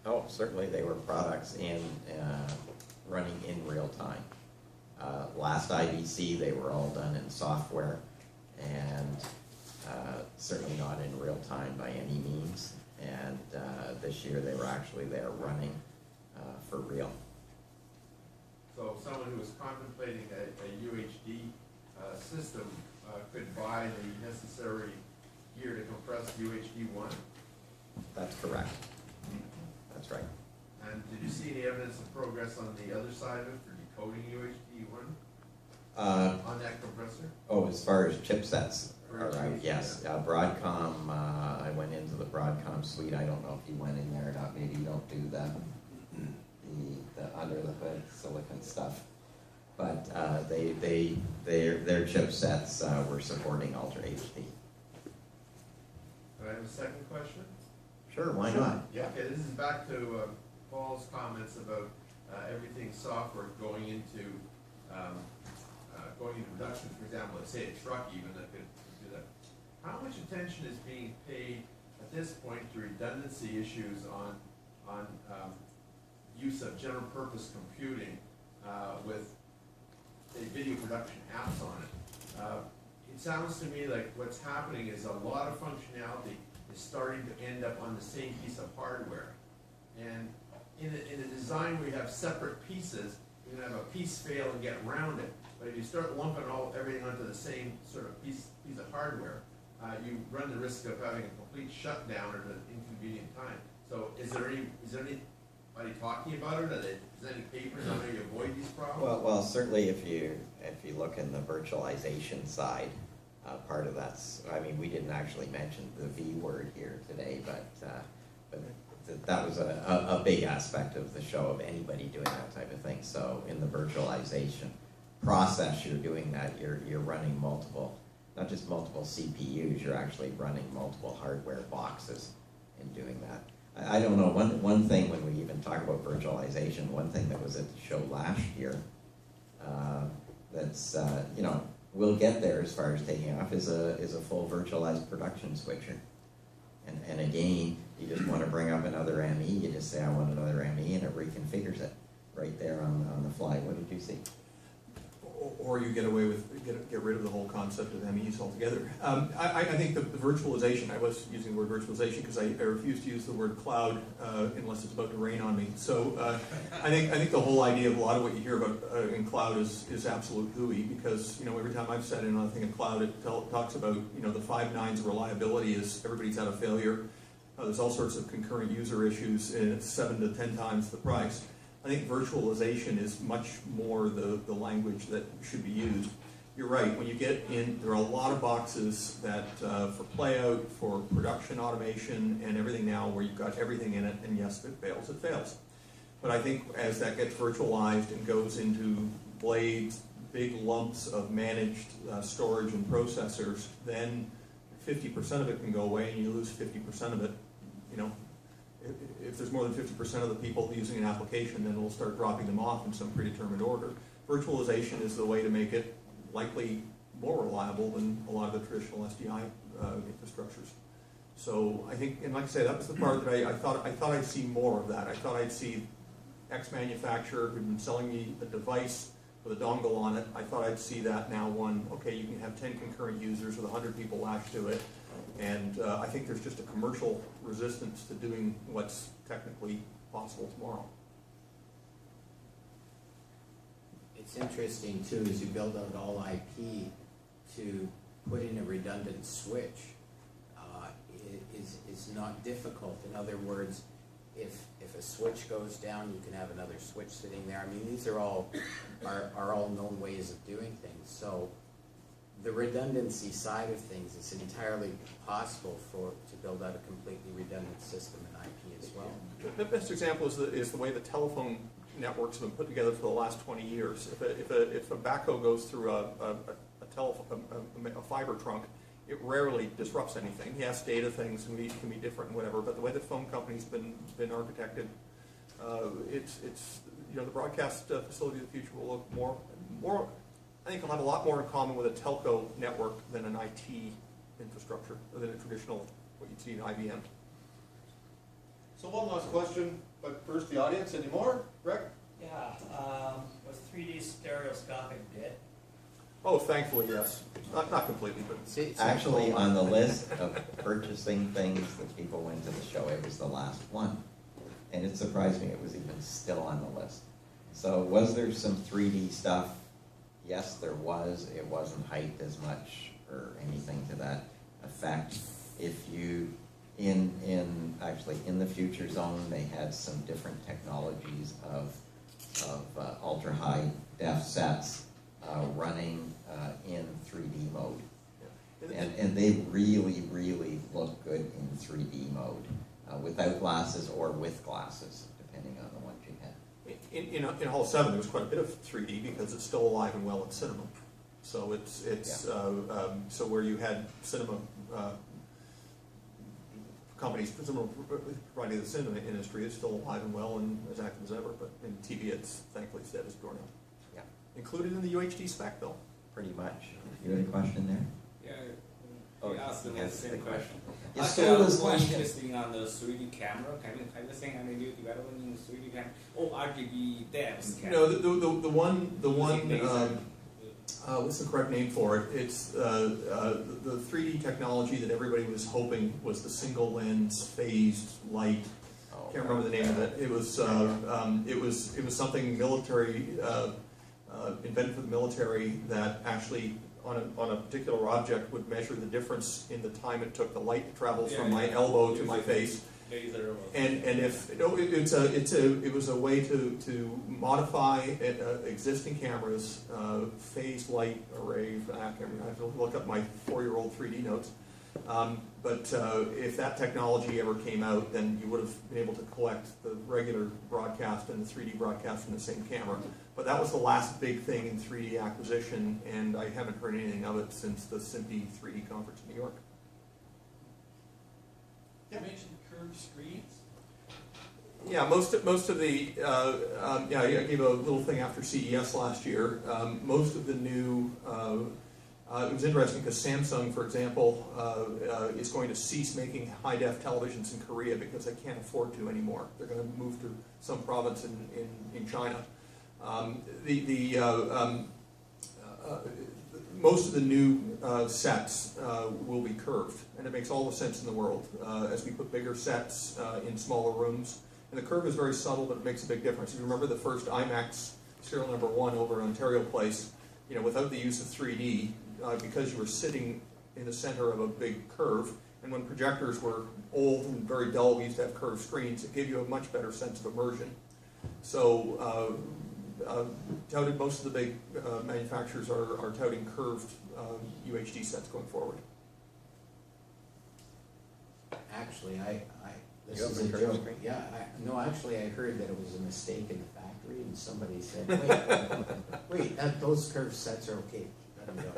Oh, certainly they were products in running in real time. Last IBC, they were all done in software, and certainly not in real time by any means. And this year they were actually there running for real. So someone who was contemplating a UHD system could buy the necessary gear to compress UHD1? That's correct. That's right. And did you see any evidence of progress on the other side of it for decoding UHD1 on that compressor? Oh, as far as chipsets, For all right, UHD, yes. yeah. Broadcom, I went into the Broadcom suite. I don't know if you went in there or not. Maybe you don't do the under the hood silicon stuff. But their chipsets were supporting Ultra HD. Do I have a second question? Sure, why not? Yeah. Okay, this is back to Paul's comments about everything software going into production. For example, let's say a truck even that could do that. How much attention is being paid at this point to redundancy issues on use of general purpose computing with say, video production apps on it? It sounds to me like what's happening is a lot of functionality is starting to end up on the same piece of hardware. And in a design where you have separate pieces, you can have a piece fail and get around it. But if you start lumping everything onto the same sort of piece of hardware, you run the risk of having a complete shutdown at an inconvenient time. So is there anybody talking about it? Is there any papers on how you avoid these problems? Well, certainly if you look in the virtualization side, part of that's, I mean, we didn't actually mention the V word here today, but that was a big aspect of the show of anybody doing that type of thing. So in the virtualization process, you're doing that. You're running multiple, not just multiple CPUs. You're actually running multiple hardware boxes in doing that. I don't know. One thing when we even talk about virtualization, one thing that was at the show last year, that's we'll get there as far as taking off is a full virtualized production switcher. And again, you just want to bring up another ME, you just say I want another ME and it reconfigures it right there on the fly. What did you see? Or you get away with, get rid of the whole concept of MEs altogether. I think the virtualization, I was using the word virtualization because I refuse to use the word cloud unless it's about to rain on me. So I think the whole idea of a lot of what you hear about in cloud is absolute hooey, because every time I've sat in on a thing in cloud, it talks about the 5 nines of reliability is everybody's had a failure. There's all sorts of concurrent user issues, and it's 7 to 10 times the price. I think virtualization is much more the language that should be used. You're right, when you get in, there are a lot of boxes that for playout, for production automation, and everything now where you've got everything in it, and yes, if it fails, it fails. But I think as that gets virtualized and goes into blades, big lumps of managed storage and processors, then 50% of it can go away and you lose 50% of it. If there's more than 50% of the people using an application, then we'll start dropping them off in some predetermined order. Virtualization is the way to make it likely more reliable than a lot of the traditional SDI infrastructures. So I think, and like I say, that was the part that I thought I'd see more of that. I thought I'd see X manufacturer who'd been selling me a device with a dongle on it. I thought I'd see that now okay, you can have 10 concurrent users with 100 people lashed to it. And I think there's just a commercial resistance to doing what's technically possible tomorrow. It's interesting too, as you build out all IP, to put in a redundant switch is not difficult. In other words, if a switch goes down, you can have another switch sitting there. I mean, these are all known ways of doing things. So the redundancy side of things, it's entirely possible to build out a completely redundant system in IP as well. The best example is the way the telephone networks have been put together for the last 20 years. If a backhoe goes through a fiber trunk, it rarely disrupts anything. Yes, data things can be different and whatever, but the way the phone company's been architected, it's the broadcast facility of the future will look more. I think it'll have a lot more in common with a telco network than an IT infrastructure, than a traditional, what you'd see in IBM. So one last question. But first, the audience, any more? Greg? Yeah, was 3D stereoscopic dead? Oh, thankfully, yes. Not completely, but Actually, on the list of purchasing things that people went to the show, it was the last one. And it surprised me it was even still on the list. So was there some 3D stuff? Yes, there was. It wasn't hyped as much or anything to that effect. If you, actually in the Future Zone, they had some different technologies of ultra-high def sets running in 3D mode. And they really, really look good in 3D mode, without glasses or with glasses, depending on the ones you had. in Hall 7, there was quite a bit of 3D because it's still alive and well in cinema. So so where you had cinema companies, cinema providing the cinema industry is still alive and well and as active as ever. But in TV, it's thankfully dead as a doornail. Yeah, Included in the UHD spec, though. pretty much. You had a question there? Yeah, Oh, we asked the yes, same the question. You Actually, stole I was his more question. interested on the 3D camera. Can you say any new development in 3D camera? Oh, RGB depths camera. No, the one Laser. what's the correct name for it? It's the 3D technology that everybody was hoping was the single lens phased light. Oh, Can't remember the name of it. It was something military invented for the military that actually on a particular object would measure the difference in the time it took the light to travel from my elbow to my face. Laser. And if it was a way to modify existing cameras, phased light array. I have to look up my 4-year-old 3D notes. But if that technology ever came out, then you would have been able to collect the regular broadcast and the 3D broadcast from the same camera. But that was the last big thing in 3D acquisition, and I haven't heard anything of it since the SMPTE 3D conference in New York. You mentioned curved screens. Yeah, most of the yeah, I gave a little thing after CES last year. Most of the new it was interesting because Samsung, for example, is going to cease making high-def televisions in Korea because they can't afford to anymore. They're going to move to some province in China. Most of the new sets will be curved, and it makes all the sense in the world as we put bigger sets in smaller rooms. And the curve is very subtle, but it makes a big difference. If you remember the first IMAX serial number 1 over in Ontario Place, you know, without the use of 3D, because you were sitting in the center of a big curve, and when projectors were old and very dull, we used to have curved screens, it gave you a much better sense of immersion. So touted, most of the big manufacturers are touting curved UHD sets going forward. Actually, this You have is a a curved joke. screen? Yeah, no, actually, I heard that it was a mistake in the factory, and somebody said, wait, those curved sets are okay. Let them go.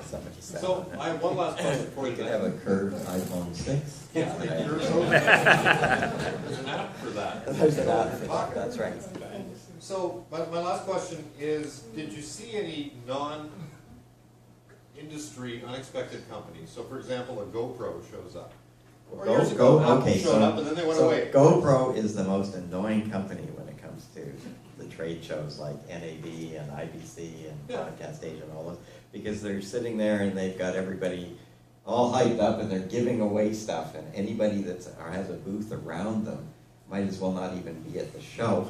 Somebody said. So I have one last question for We you could then. have a curved iPhone 6. Yeah, there's an app for that. There's an app for that, that's right. So my last question is, did you see any non-industry unexpected companies? So for example, a GoPro shows up. Or years ago, Apple showed up and then they went away. GoPro is the most annoying company when it comes to the trade shows like NAB and IBC and Broadcast Asia and all those, because they're sitting there and they've got everybody all hyped up and they're giving away stuff, and anybody that has a booth around them might as well not even be at the show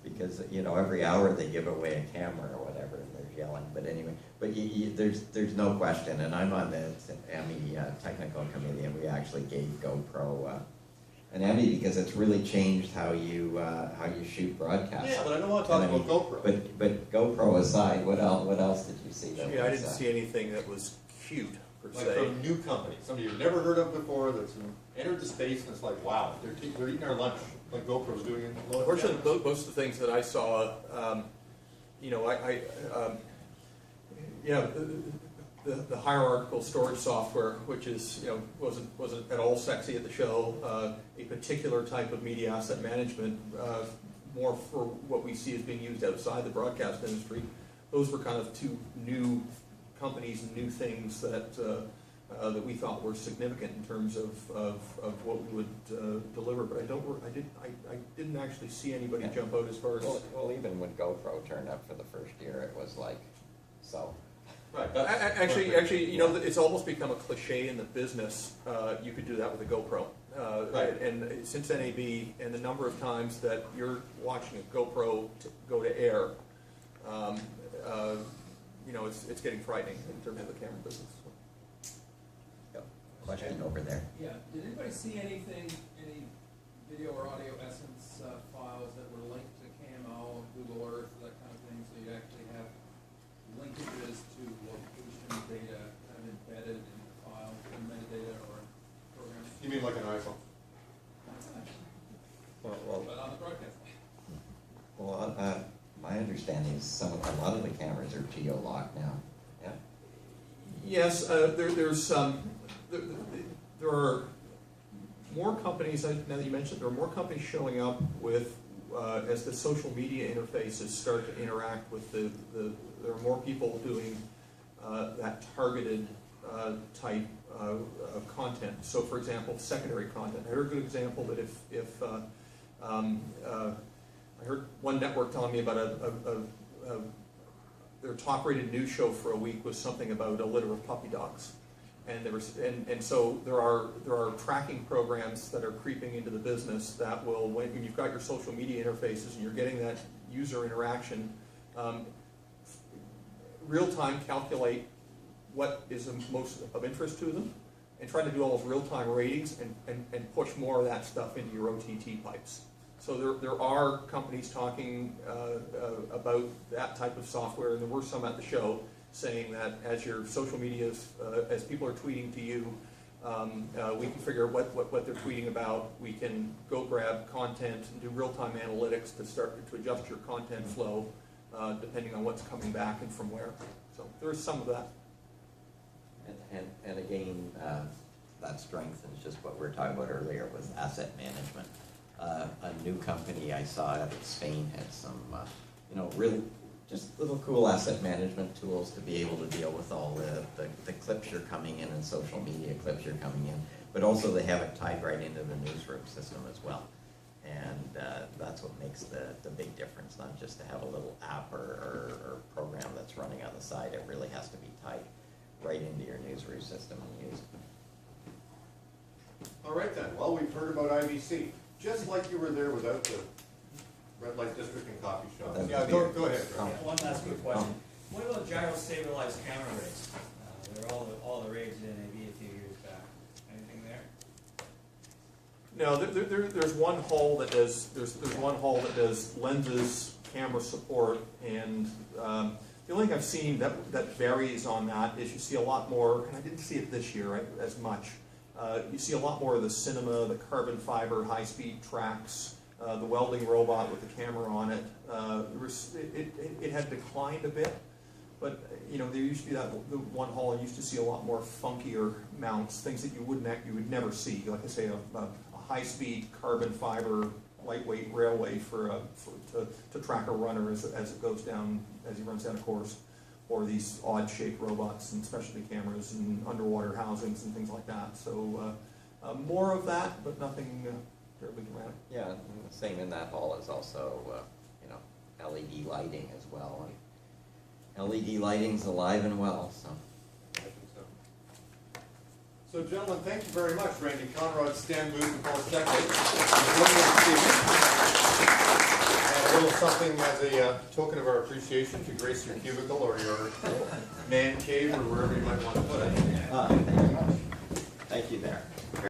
because, you know, every hour they give away a camera or whatever and they're yelling. But anyway, but there's no question, and I'm on the Emmy technical committee, and we actually gave GoPro an Emmy because it's really changed how you shoot broadcasts. Yeah, but I don't want to talk about GoPro. But GoPro aside, what else did you see? I didn't see anything that was cute, per Like se. from a new company, somebody you've never heard of before that's entered the space and it's like, wow, they're eating our lunch like GoPro's doing in low Unfortunately, most of the things that I saw, you know, the hierarchical storage software, which is, you know, wasn't at all sexy at the show. A particular type of media asset management, more for what we see as being used outside the broadcast industry. Those were kind of two new companies and new things that that we thought were significant in terms of what we would deliver, but I didn't actually see anybody jump out as far as. Well, even when GoPro turned up for the first year, it was like, so. Right, Actually, you know, it's almost become a cliche in the business. You could do that with a GoPro. Right. And since NAB and the number of times that you're watching a GoPro go to air, you know, it's getting frightening in terms of the camera business. Question over there. Yeah, did anybody see anything, any video or audio essence files that were linked to KML, Google Earth, that kind of thing, so you actually have linkages to location data kind of embedded in the file, in metadata or program? You mean like an iPhone? Well, But on the broadcast. my understanding is a lot of the cameras are geo-locked now. Yeah. Yes, there are more companies, now that you mentioned, there are more companies showing up with, as the social media interfaces start to interact with there are more people doing that targeted type of content. So for example, secondary content. I heard a good example that if I heard one network telling me about their top-rated news show for a week was something about a litter of puppy dogs. And so there are tracking programs that are creeping into the business that will, when you've got your social media interfaces and you're getting that user interaction, real-time calculate what is the most of interest to them and try to do all those real-time ratings and push more of that stuff into your OTT pipes. So there are companies talking about that type of software, and there were some at the show saying that as your social medias, as people are tweeting to you, we can figure out what they're tweeting about. We can go grab content and do real-time analytics to start to adjust your content flow depending on what's coming back and from where. So there is some of that. And again, that strengthens just what we were talking about earlier with asset management. A new company I saw out of Spain had some, really just little cool asset management tools to be able to deal with all the clips you're coming in and social media clips you're coming in. But also they have it tied right into the newsroom system as well. And that's what makes the big difference, not just to have a little app or program that's running on the side. It really has to be tied right into your newsroom system and used. All right then, well, we've heard about IVC. Just like you were there without the red light district and coffee shop. That's Yeah, weird. go ahead, Oh. Greg. One last quick question. What about gyro-stabilized camera rigs? They were all the rage in NAB a few years back. Anything there? No, there's one hall that does one hall that does lenses, camera support, and the only thing I've seen that varies on that is you see a lot more, and I didn't see it this year as much. You see a lot more of the cinema, the carbon fiber, high-speed tracks, the welding robot with the camera on it. It had declined a bit, but there used to be the one hall. I used to see a lot more funkier mounts, things that you would never see. Like I say, a high-speed carbon fiber lightweight railway to track a runner as it goes down, as he runs down a course, or these odd-shaped robots and specialty cameras and underwater housings and things like that. So more of that, but nothing terribly dramatic. Yeah, and the same in that hall is also, LED lighting as well. And LED lighting's alive and well, so. So gentlemen, thank you very much. Randy Conrad, Stan Moose, and Paul Steckler. And a little something as a token of our appreciation to grace your cubicle or your man cave or wherever you might want to put it. Thank you much. Thank you there.